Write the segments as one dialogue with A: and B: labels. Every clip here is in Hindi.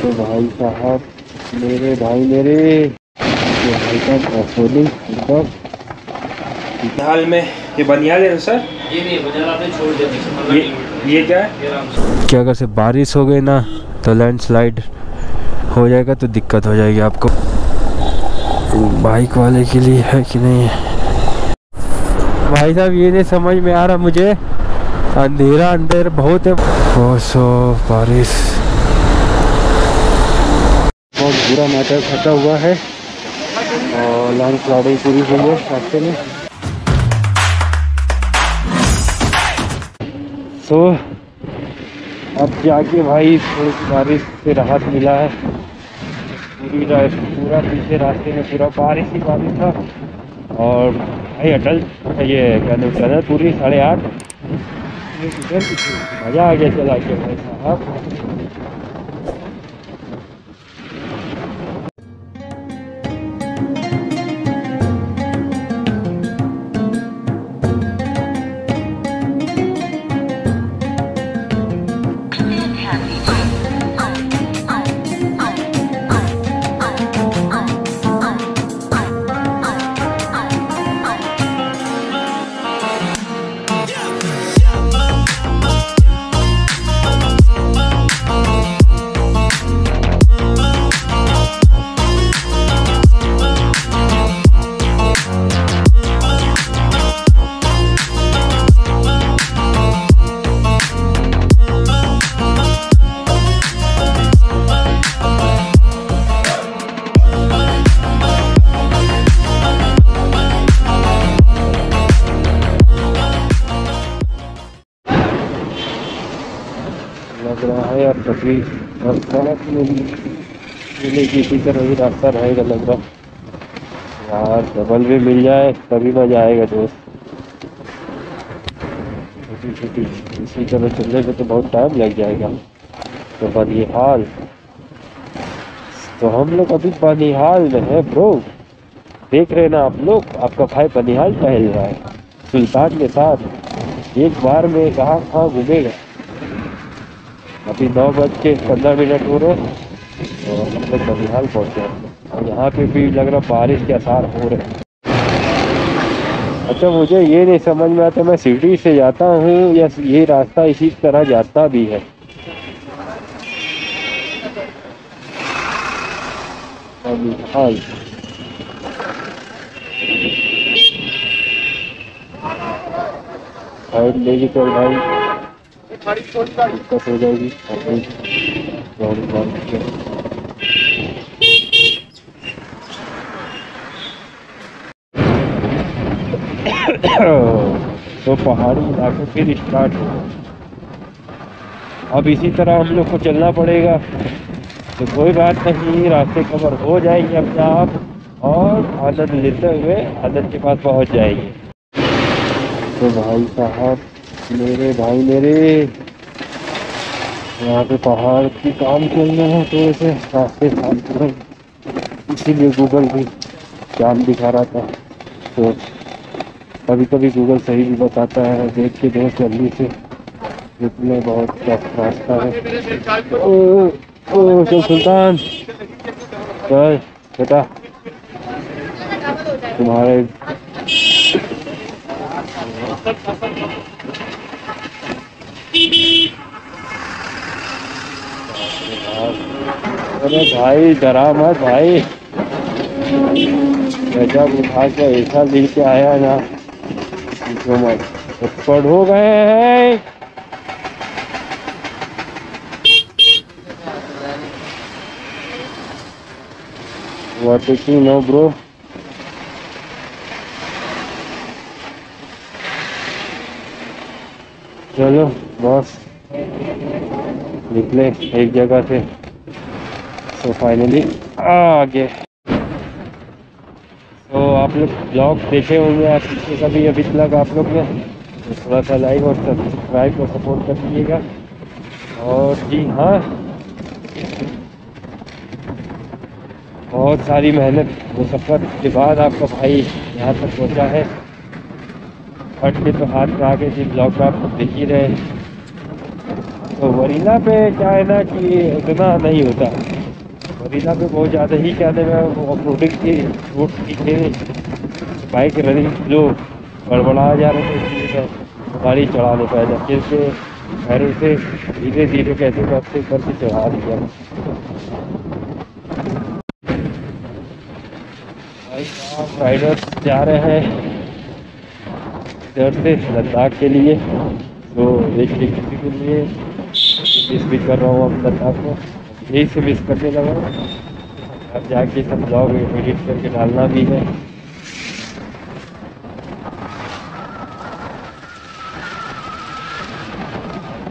A: तो भाई साहब मेरे भाई साहब ऑफरोडिंग
B: हाल में ये बनियाल है ना सर?
C: ये नहीं बनियाल आपने छोड़ दिया।
B: ये क्या है?
A: क्या अगर से बारिश हो गई ना तो लैंडस्लाइड हो जाएगा, तो दिक्कत हो जाएगी आपको। बाइक वाले के लिए है कि नहीं है भाई साहब, ये नहीं समझ में आ रहा मुझे। अंधेरा अंदर बहुत है, बहुत बारिश, बहुत बुरा मैटर फटा हुआ है और लैंडस्लाइडिंग पूरी हुई है रास्ते में। सो अब जाके भाई थोड़ी सी बारिश से राहत मिला है। पूरा पीछे रास्ते में पूरा बारिश ही बारिश था। और भाई अटल ये क्या नाम चैनल पूरी 8:30 मज़ा आ गया चला के भाई साहब। लग रहा है यार कभी रास्ता मिले किसी तरह ही रास्ता रहेगा लग रहा यार। डबल भी मिल जाए तभी मजा आएगा दोस्त। छोटी इसी तरह चलने में तो बहुत टाइम लग जाएगा। तो बनिहाल, तो हम लोग अभी बनिहाल में है ब्रो। देख रहे ना आप लोग, आपका भाई बनिहाल टहल रहा है सुल्तान के साथ। एक बार में कहाँ घूमेगा। अभी 9:15 हो रहे और हम लोग बनिहाल पहुँचे हैं और यहाँ पे भी लग रहा बारिश के आसार हो रहे हैं। अच्छा मुझे ये नहीं समझ में आता, मैं सिटी से जाता हूँ या ये रास्ता इसी तरह जाता भी है। बनिहाल साइड लेके चल भाई, दिक्कत हो जाएगी। तो पहाड़ी इलाके फिर स्टार्ट हो। अब इसी तरह हम लोग को चलना पड़ेगा। तो कोई बात नहीं, रास्ते कवर हो जाएंगे अपने आप और आनंद लेते हुए आनंद के पास पहुंच जाएंगे। तो भाई साहब मेरे यहाँ पे पहाड़ की काम चल रहे हैं, थोड़े से रास्ते साफ हो रहे, इसीलिए गूगल भी जाम दिखा रहा था। तो कभी कभी गूगल सही भी बताता है, देख के दोस्त जल्दी से जितने बहुत टफ रास्ता है। ओ चल सुल्तान, चल बेटा तुम्हारे अरे भाई डरा मत भाई, जब उठा के ऐसा लेके आया ना एक्सपर्ट हो गए हैं। नो ब्रो, चलो बॉस निकले एक जगह से। तो फाइनली आ गए। तो आप लोग ब्लॉग देखे होंगे आप पीछे का भी अभी तक आप लोग ने, तो थोड़ा सा लाइक और सब्सक्राइब को सपोर्ट कर दीजिएगा। और जी हाँ, बहुत सारी मेहनत वो सफ़र के बाद आपका भाई यहाँ तक पहुँचा है। फट के तो हाथ में आगे जी ब्लॉग में आप देख ही रहे। तो वरीला पे क्या है ना कि इतना नहीं होता, वरीला पे बहुत ज़्यादा ही क्या नाम है ऑफ रोडिंग की रोड नीचे बाइक रनिंग स्लो गड़बड़ा जा रहे थे, इसलिए मैं गाड़ी चढ़ा नहीं पाया था। फिर से पैरों से धीरे धीरे कैसे करते करके चढ़ा दिया। भाई साहब राइडर्स जा रहे हैं इधर से लद्दाख के लिए, तो एक किसी के लिए मिस भी कर रहा हूँ अब लद्दाख को, यही से मिस करने लगा हूँ। अब जाके सब ब्लॉग एडिट करके डालना भी है।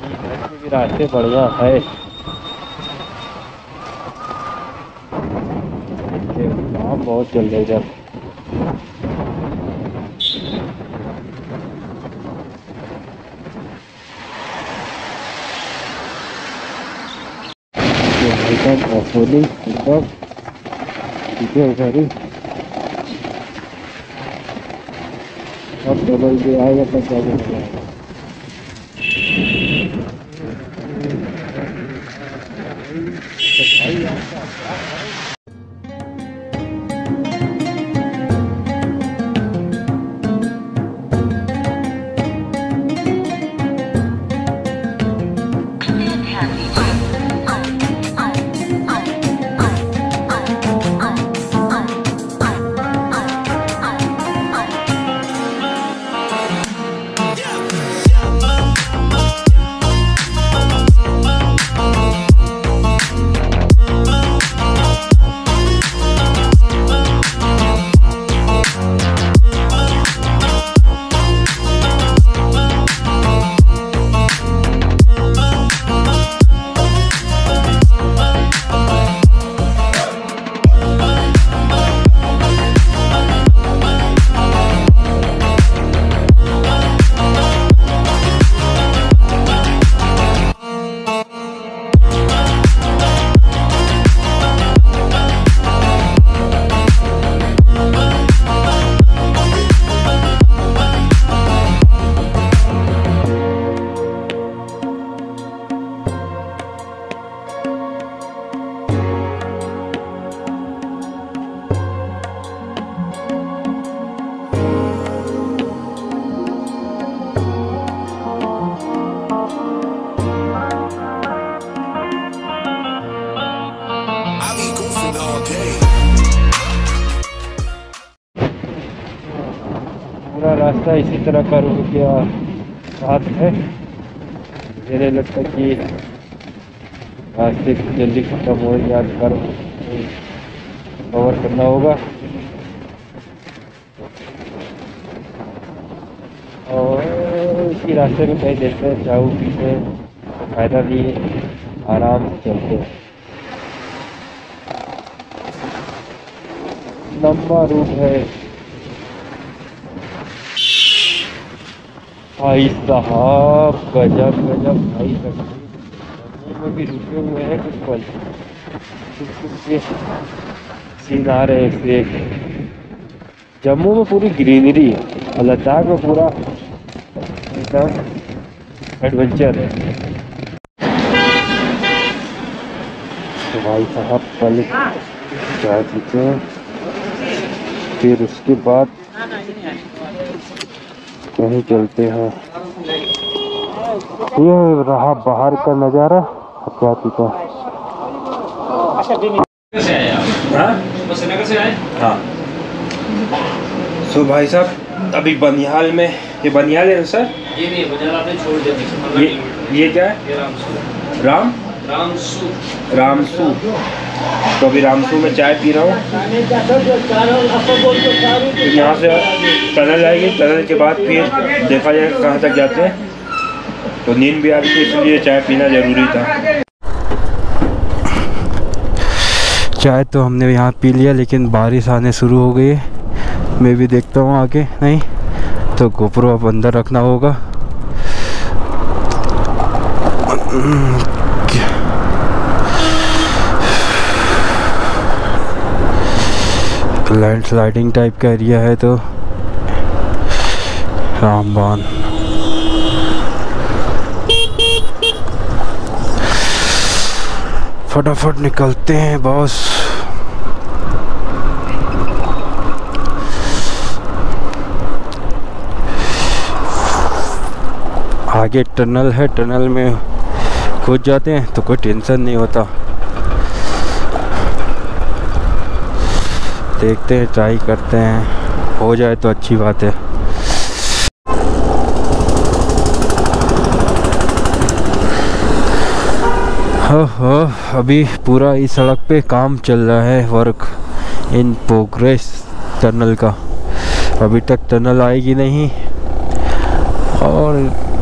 A: इधर के भी रास्ते बढ़िया है, काम बहुत चल रहा है इधर। ऑफरोडिंग ठीक है सारी, अब डबल जो आएगा तब जाके मजा आएगा। पूरा रास्ता इसी तरह का रुक गया साथ है। मुझे लगता कि रास्ते जल्दी खत्म हो याद कर कवर करना होगा, और इसी रास्ते में कहीं देखते हैं चाहू पीछे तो फायदा नहीं है, आराम से चलते हैं। लंबा रूट है भाई साहब, गजब गजब भाई। जम्मू में भी रुके हुए हैं कुछ पल, कुछ सीन आ रहे हैं एक। जम्मू में पूरी ग्रीनरी है और लद्दाख में पूरा एकदम एडवेंचर है। तो भाई साहब पहले चाय पीते हैं, फिर उसके बाद कहीं चलते हैं। ये रहा बाहर का नज़ारा, क्या पीता है।
B: श्रीनगर से आए? हाँ। तो भाई साहब अभी बनिहाल में, ये बनिहाल है ना सर?
C: ये नहीं, बनिहाल आपने छोड़ दिया।
B: ये क्या है? रामसू। तो अभी रामसू में चाय पी रहा हूँ। तो यहाँ से टनल आएगी, टनल के बाद फिर देखा जाएगा कहाँ तक जाते हैं। तो नींद भी आ रही थी, इसलिए चाय पीना ज़रूरी था।
D: चाय तो हमने यहाँ पी लिया, लेकिन बारिश आने शुरू हो गई है। मैं भी देखता हूँ आगे, नहीं तो गोप्रो अब अंदर रखना होगा। लैंडस्लाइडिंग टाइप का एरिया है, तो रामबान फटाफट निकलते हैं बॉस। आगे टनल है, टनल में कूद जाते हैं तो कोई टेंशन नहीं होता। देखते हैं, ट्राई करते हैं, हो जाए तो अच्छी बात है। हो अभी पूरा इस सड़क पे काम चल रहा है, वर्क इन प्रोग्रेस टनल का। अभी तक टनल आएगी नहीं और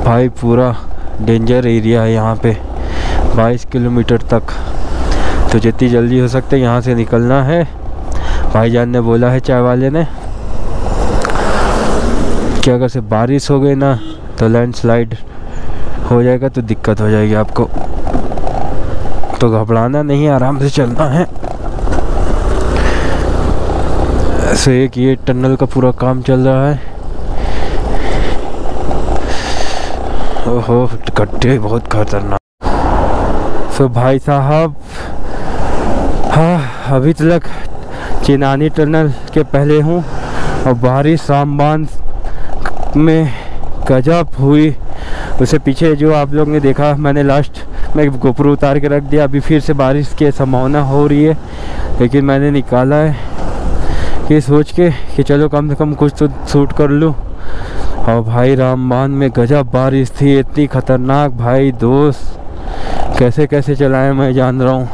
D: भाई पूरा डेंजर एरिया है यहाँ पे 22 किलोमीटर तक। तो जितनी जल्दी हो सकता है यहाँ से निकलना है। भाईजान ने बोला है, चाय वाले ने, कि अगर से बारिश हो गई ना तो लैंडस्लाइड हो जाएगा, तो दिक्कत हो जाएगी आपको। तो घबराना नहीं, आराम से चलना है। ऐसे एक ये टनल का पूरा काम चल रहा है। ओहो, गड्ढे बहुत खतरनाक। सो भाई साहब, हाँ अभी तक चिनानी टनल के पहले हूँ और बारिश रामबान में गजब हुई। उससे पीछे जो आप लोग ने देखा, मैंने लास्ट में गोप्रो उतार के रख दिया। अभी फिर से बारिश की संभावना हो रही है, लेकिन मैंने निकाला है कि सोच के कि चलो कम से कम कुछ तो शूट कर लूँ। और भाई रामबान में गजब बारिश थी, इतनी खतरनाक भाई दोस्त, कैसे कैसे चलाए मैं जान रहा हूँ।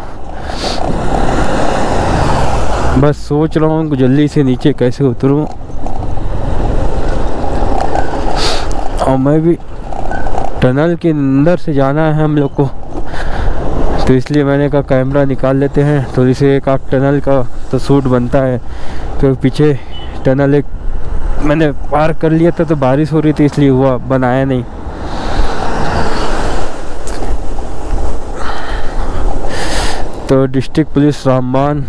D: बस सोच रहा हूँ जल्दी से नीचे कैसे उतरूँ। और मैं भी टनल के अंदर से जाना है हम लोग को, तो इसलिए मैंने कहा कैमरा निकाल लेते हैं, थोड़ी सी एक आध टनल का तो शूट बनता है। तो पीछे टनल एक मैंने पार कर लिया था, तो बारिश हो रही थी इसलिए हुआ, बनाया नहीं। तो डिस्ट्रिक्ट पुलिस रामबान,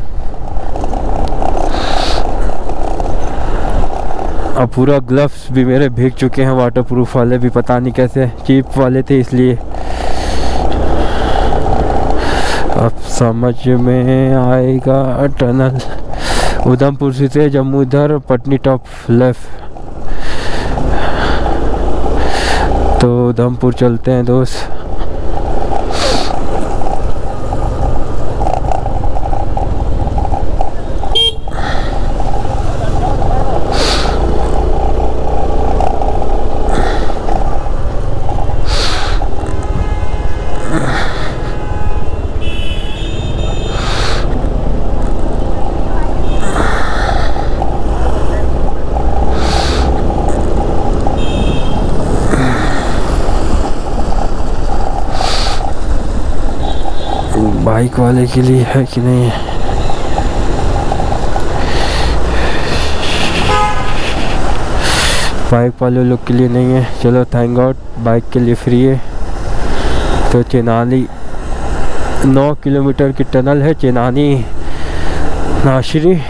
D: अब पूरा ग्लव्स भी मेरे भीग चुके हैं, वाटरप्रूफ वाले भी, पता नहीं कैसे चीप वाले थे इसलिए। अब समझ में आएगा। टनल उधमपुर से जम्मू इधर, पटनी टॉप लेफ्ट। तो उधमपुर चलते हैं दोस्त। बाइक वाले के लिए है कि नहीं है? बाइक वाले लोग के लिए नहीं है। चलो थैंक गॉड, बाइक के लिए फ्री है। तो चेनानी 9 किलोमीटर की टनल है, चेनानी नाशरी।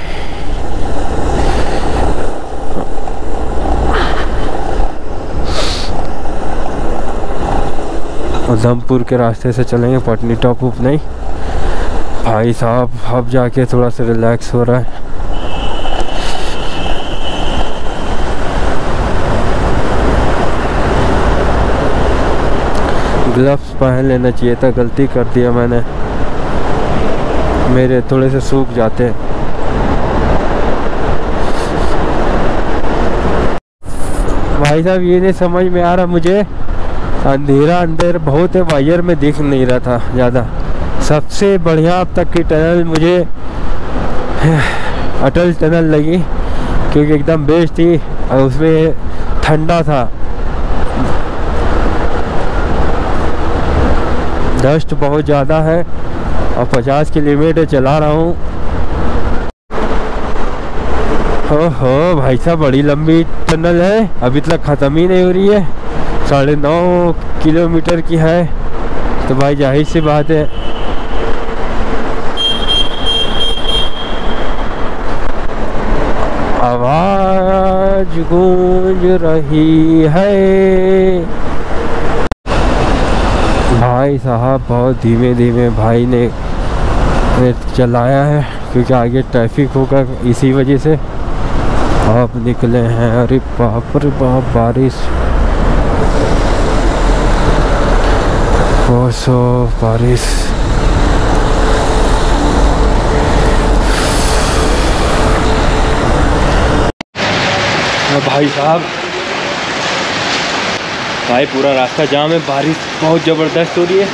D: उधमपुर के रास्ते से चलेंगे, पटनी टॉप उप नहीं। भाई साहब अब जाके थोड़ा सा रिलैक्स हो रहा है। ग्लव्स पहन लेना चाहिए था, गलती कर दिया मैंने, मेरे थोड़े से सूख जाते हैं। भाई साहब ये नहीं समझ में आ रहा मुझे, अंधेरा अंदर बहुत है, वायर में दिख नहीं रहा था ज़्यादा। सबसे बढ़िया अब तक की टनल मुझे अटल टनल लगी, क्योंकि एकदम बेस्ट थी और उसमें ठंडा था। डस्ट बहुत ज़्यादा है और 50 की लिमिट है, चला रहा हूँ। ओहो भाई साहब बड़ी लंबी टनल है, अभी तक ख़त्म ही नहीं हो रही है। 9.5 किलोमीटर की है, तो भाई जाहिर सी बात है आवाज गूंज रही है। भाई साहब बहुत धीमे धीमे भाई ने चलाया है क्योंकि आगे ट्रैफिक होगा, इसी वजह से अब निकले हैं। अरे बाप रे बाप, बारिश, बारिश। भाई साहब, भाई पूरा रास्ता जाम है, बारिश बहुत ज़बरदस्त हो रही है।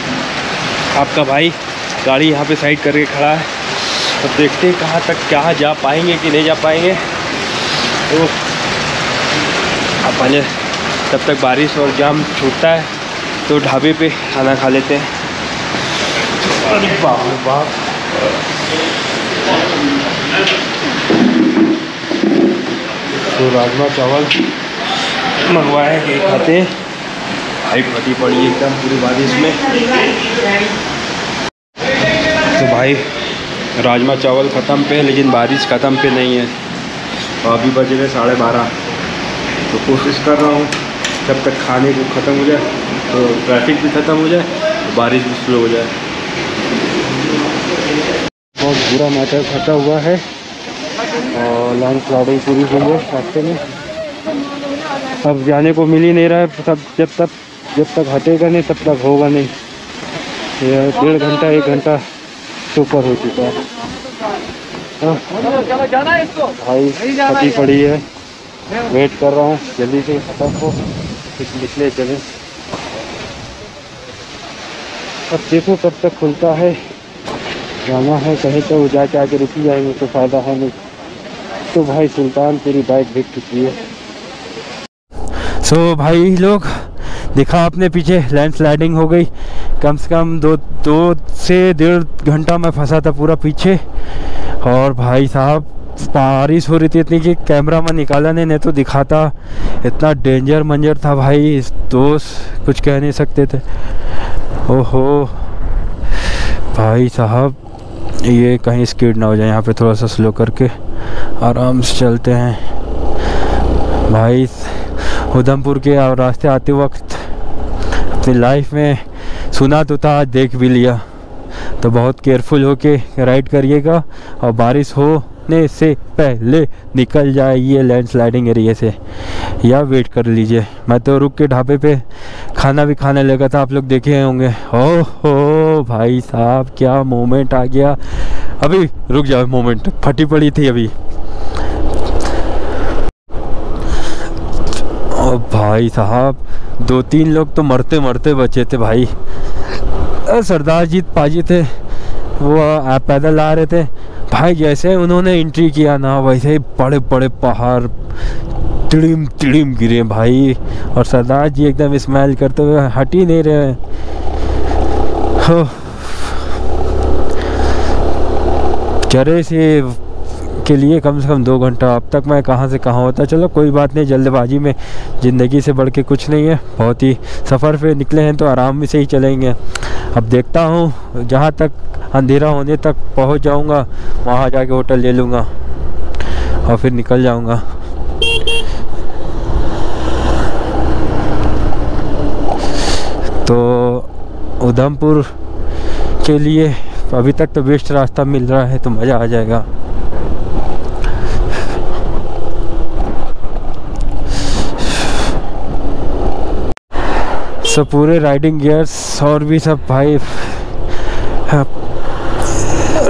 D: आपका भाई गाड़ी यहाँ पे साइड करके खड़ा है, तो देखते हैं कहाँ तक, क्या जा पाएंगे कि नहीं जा पाएंगे। तो अब पहले तब तक बारिश और जाम छूटता है तो ढाबे पे खाना खा लेते हैं। अरे बाप रे बाप, तो राजमा चावल मंगवाए कि खाते हैं। भाई फटी पड़ी एकदम पूरी बारिश में। तो भाई राजमा चावल ख़त्म पे, लेकिन बारिश ख़त्म पे नहीं है। तो अभी बजे गए 12:30। तो कोशिश कर रहा हूँ जब तक खाने को ख़त्म हो जाए, तो ट्रैफिक भी ख़त्म हो जाए, तो बारिश भी स्लो हो जाए। बहुत बुरा मैटर फंसा हुआ है और लैंडस्लाइडिंग पूरी हुई है रास्ते में। अब जाने को मिल ही नहीं रहा है। सब जब तक हटेगा नहीं तब तक होगा नहीं। ये 1.5 घंटा 1 घंटा से ऊपर हो चुका है। भाई फटी पड़ी है, वेट कर रहा हूँ जल्दी से खत्म हो, फिर निकले चले। अब देखो कब तक खुलता है, जाना है कहीं तो जाके आके रुकी जाएंगे तो फ़ायदा है नहीं। तो भाई सुल्तान तेरी बाइक बिक चुकी है। सो भाई लोग, देखा आपने पीछे लैंडस्लाइडिंग हो गई। कम से कम 2 से 1.5 घंटा मैं फंसा था पूरा पीछे। और भाई साहब बारिश हो रही थी इतनी कि कैमरा में निकाला नहीं तो दिखाता। इतना डेंजर मंजर था भाई, इस दोस्त कुछ कह नहीं सकते थे। ओहो भाई साहब, ये कहीं स्पीड ना हो जाए। यहाँ पे थोड़ा सा स्लो करके आराम से चलते हैं। भाई उधमपुर के रास्ते आते वक्त अपनी लाइफ में सुना तो था, आज देख भी लिया। तो बहुत केयरफुल होके राइड करिएगा और बारिश होने से पहले निकल जाइए लैंडस्लाइडिंग एरिया से, या वेट कर लीजिए। मैं तो रुक के ढाबे पे खाना भी खाने लगा था, आप लोग देखे होंगे। ओहो भाई साहब, क्या मोमेंट आ गया। अभी रुक जाओ, मोमेंट फटी पड़ी थी अभी। ओ भाई साहब, 2-3 लोग तो मरते मरते बचे थे भाई। सरदार जी पाजी थे, वो पैदल आ रहे थे भाई। जैसे उन्होंने एंट्री किया ना, वैसे ही बड़े बड़े पहाड़ तिड़िम तिड़िम गिरे भाई। और सरदार जी एकदम स्माइल करते हुए हट ही नहीं रहे। हो चरे से के लिए कम से कम 2 घंटा। अब तक मैं कहाँ से कहाँ होता। चलो कोई बात नहीं, जल्दबाजी में ज़िंदगी से बढ़ के कुछ नहीं है। बहुत ही सफ़र पे निकले हैं तो आराम से ही चलेंगे। अब देखता हूँ, जहाँ तक अंधेरा होने तक पहुँच जाऊँगा, वहाँ जाके होटल ले लूँगा और फिर निकल जाऊँगा। तो उधमपुर के लिए अभी तक तो बेस्ट रास्ता मिल रहा है, तो मज़ा आ जाएगा। सब पूरे राइडिंग गियर्स और भी सब भाई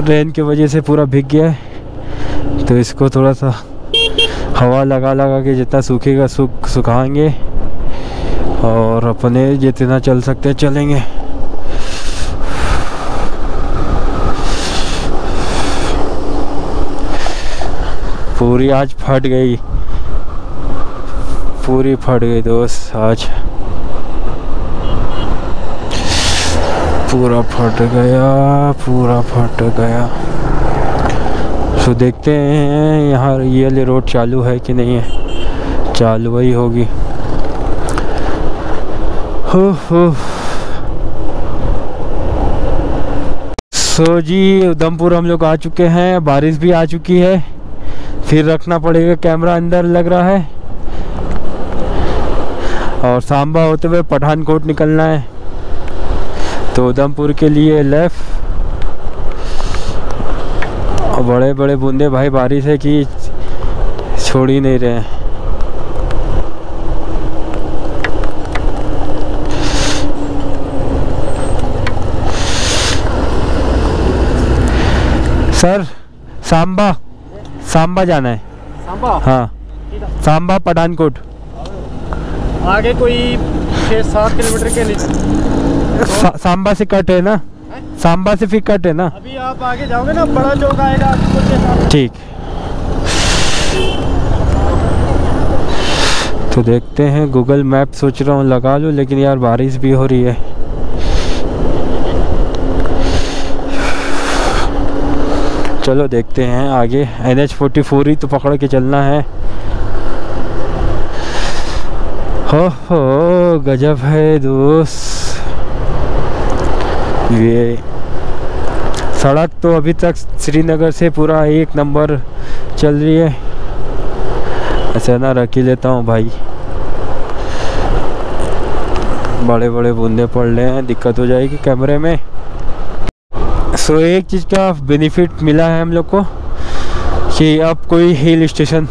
D: रेन की वजह से पूरा भीग गया है। तो इसको थोड़ा सा हवा लगा के जितना सूखेगा सुखाएंगे और अपने जितना चल सकते हैं चलेंगे। पूरी आज फट गई, पूरी फट गई दोस्त, आज पूरा फट गया। तो देखते हैं यहाँ ये वाली रोड चालू है कि नहीं है। चालू ही होगी। हो सो जी, उधमपुर हम लोग आ चुके हैं। बारिश भी आ चुकी है, फिर रखना पड़ेगा कैमरा अंदर लग रहा है। और सांबा होते हुए पठानकोट निकलना है। तो उधमपुर के लिए लेफ़्ट बड़े बड़े बूंदे भाई बारिश है कि छोड़ ही नहीं रहे हैं। सर सांबा जाना है।
E: सांबा?
D: हाँ, सांबा पठानकोट।
E: आगे कोई 6-7 किलोमीटर के नीचे।
D: सांबा से कट है ना? सांबा से फिर कट है ना?
E: अभी आप आगे जाओगे ना, बड़ा चौक आएगा आपको।
D: ठीक। तो देखते हैं, गूगल मैप सोच रहा हूँ लगा लूँ, लेकिन यार बारिश भी हो रही है। चलो देखते हैं आगे। NH44 ही तो पकड़ के चलना है। हो गजब है दोस्त। ये सड़क तो अभी तक श्रीनगर से पूरा 1 नंबर चल रही है। ऐसा ना रख ही लेता हूँ भाई, बड़े बड़े बूंदे पड़ रहे हैं, दिक्कत हो जाएगी कैमरे में। सो एक चीज़ का बेनिफिट मिला है हम लोग को कि अब कोई हिल स्टेशन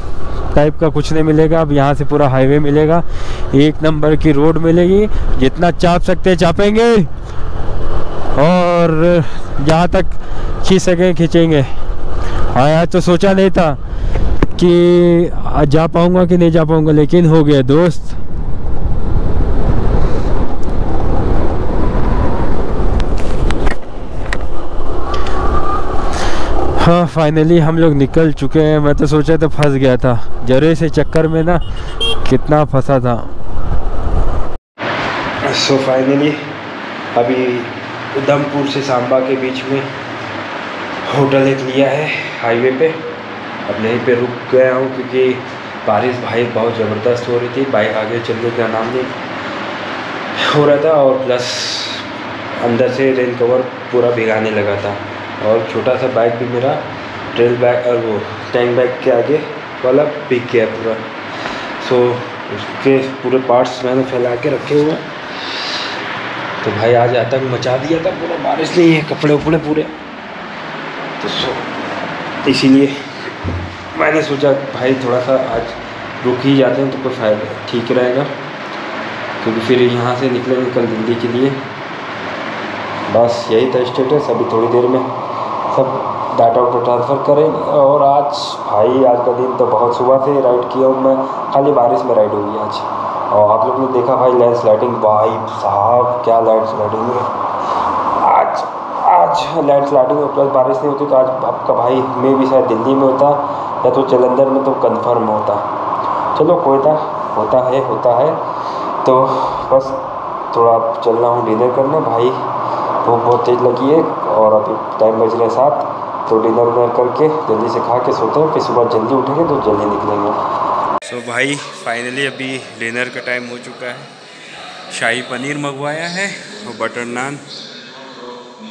D: टाइप का कुछ नहीं मिलेगा। अब यहाँ से पूरा हाईवे मिलेगा, 1 नंबर की रोड मिलेगी, जितना चाप सकते हैं चापेंगे और जहाँ तक खींच सकें खींचेंगे। हाँ यार, तो सोचा नहीं था कि जा पाऊँगा कि नहीं जा पाऊँगा, लेकिन हो गया दोस्त। हाँ, फाइनली हम लोग निकल चुके हैं। मैं तो सोचा तो फंस गया था जरे से चक्कर में ना, कितना फंसा था।
A: सो फाइनली अभी उधमपुर से सांबा के बीच में होटल एक लिया है हाईवे पे। अब यहीं पे रुक गया हूँ क्योंकि बारिश भाई बहुत ज़बरदस्त हो रही थी। बाइक आगे चलने का नाम नहीं हो रहा था और प्लस अंदर से रेन कवर पूरा भिगाने लगा था। और छोटा सा बैग भी मेरा ट्रेल बैग और वो टैंक बैग के आगे वाला भीग गया पूरा। सो उसके पूरे पार्ट्स मैंने फैला के रखे हुए। तो भाई आज आतंक मचा दिया था पूरा, बारिश नहीं है, कपड़े उपड़े पूरे। तो सो इसीलिए मैंने सोचा भाई थोड़ा सा आज रुक ही जाते हैं तो कोई फ़ायदा ठीक रहेगा, क्योंकि फिर यहाँ से निकलेंगे कल दिल्ली के लिए। बस यही था स्टेटस। अभी थोड़ी देर में सब डाटा वाटा ट्रांसफ़र करेंगे। और आज भाई आज का दिन तो बहुत सुबह से राइड किया हूँ मैं, खाली बारिश में राइड हुई आज। और आप लोग ने देखा भाई लैंड स्लाइडिंग, भाई साहब क्या लैंड स्लाइडिंग है आज लैंड स्लाइडिंग और प्लस बारिश नहीं होती तो आज आपका भाई मैं भी शायद दिल्ली में होता या तो जलंधर में, तो कंफर्म होता। चलो कोई ना, होता है। तो बस थोड़ा चल रहा हूँ डिनर करने। भाई भूख बहुत तेज़ लगी है और अभी टाइम बज रहे 7, तो डिनर करके जल्दी से खा के सोते हैं, फिर सुबह जल्दी उठेंगे तो जल्दी निकलेंगे।
D: सो भाई फाइनली अभी डिनर का टाइम हो चुका है। शाही पनीर मंगवाया है और बटर नान।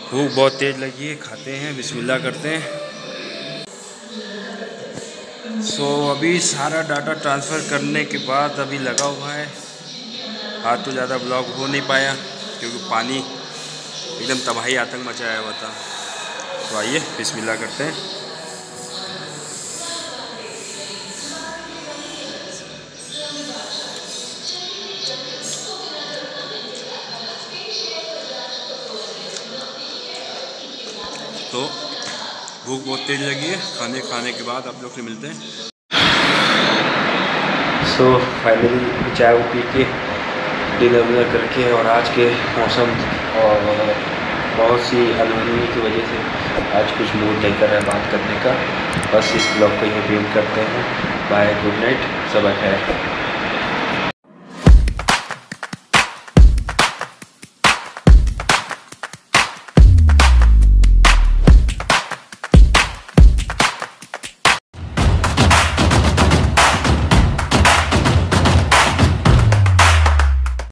D: भूख बहुत तेज़ लगी है, खाते हैं, बिस्मिल्लाह करते हैं। सो अभी सारा डाटा ट्रांसफ़र करने के बाद अभी लगा हुआ है। आज तो ज़्यादा ब्लॉग हो नहीं पाया क्योंकि पानी एकदम तबाही आतंक मचाया हुआ था। तो आइए बिस्मिल्लाह करते हैं। तो भूख बहुत तेज़ लगी है, खाने के बाद आप लोग से मिलते हैं।
A: सो फाइनली चाय पी के डिनर करके और आज के मौसम और बहुत सी अनहोनी की वजह से आज कुछ मूड नहीं कर रहा है बात करने का। बस इस ब्लॉग को यहीं एंड करते हैं। बाय, गुड नाइट, सब खैर।